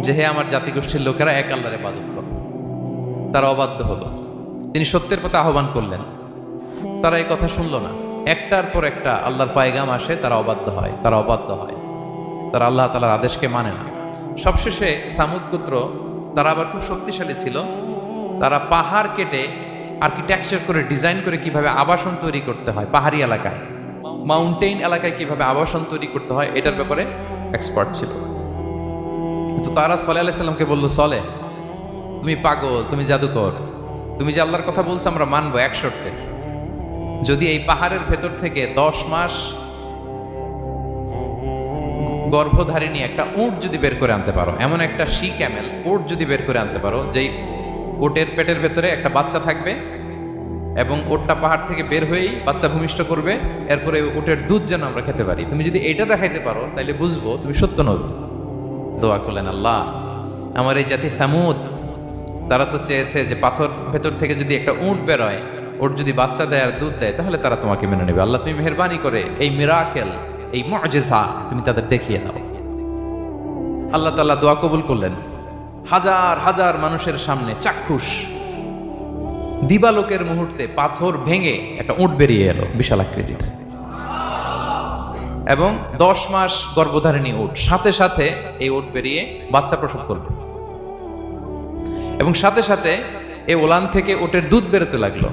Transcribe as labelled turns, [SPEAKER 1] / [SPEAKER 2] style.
[SPEAKER 1] যে হে আমার জাতিগোষ্ঠীর লোকেরা এক আল্লাহর ইবাদত করো। তারা অবাধ্য হলো। তিনি সত্যের পথে আহ্বান করলেন, তারা এই কথা শুনলো না। একটার পর একটা আল্লাহর পায়গাম আসে, তারা অবাধ্য হয়, তারা আল্লাহ তাআলার আদেশকে মানে না। সবশেষে সামুদ গোত্র, তারা আবার খুব শক্তিশালী ছিল। তারা পাহাড় কেটে আর্কিটেকচার করে ডিজাইন করে কিভাবে আবাসন তৈরি করতে হয়, পাহাড়ি এলাকায় মাউন্টেইন এলাকায় কিভাবে আবাসন তৈরি করতে হয় এটার ব্যাপারে এক্সপার্ট ছিল। তো তারা সালেহ আলাইহিস সালামকে বললো, সলে তুমি পাগল, তুমি জাদুকর, তুমি যে আল্লাহর কথা বলছো আমরা মানবো এক শর্তে, যদি এই পাহাড়ের ভেতর থেকে 10 মাস গর্ভধারিণী একটা উট যদি বের করে আনতে পারো, এমন একটা শি ক্যামেল উট যদি বের করে আনতে পারো, যেই উটের পেটের ভেতরে একটা বাচ্চা থাকবে এবং ওটটা পাহাড় থেকে বের হয়েই বাচ্চা ভূমিষ্ঠ করবে, এরপরে উটের দুধ যেন আমরা খেতে পারি, তুমি যদি এটা দেখাইতে পারো তাহলে বুঝবো তুমি সত্য নবী। দোয়া করলেন, আল্লাহ আমার এই জাতি সামুদ, তারা তো চেয়েছে যে পাথর ভেতর থেকে যদি একটা উট বেরোয়, ওর যদি বাচ্চা দেয় আর দুধ দেয় তাহলে তারা তোমাকে মেনে নেবে। আল্লাহ তুমি মেহেরবানি করে এই মিরাকেল, এই মুআজিজা তুমি তাদের দেখিয়ে দাও। আল্লাহ তাআলা দোয়া কবুল করলেন। হাজার হাজার মানুষের সামনে চাক্ষুষ দিবালোকের মুহূর্তে পাথর ভেঙে একটা উট বেরিয়ে এলো বিশাল আকৃতির, এবং 10 মাস গর্ভধারিণী উট, সাথে সাথে এই উট বেরিয়ে বাচ্চা প্রসব করবে এবং সাথে সাথে এই ওলান থেকে উটের দুধ বেরোতে লাগলো।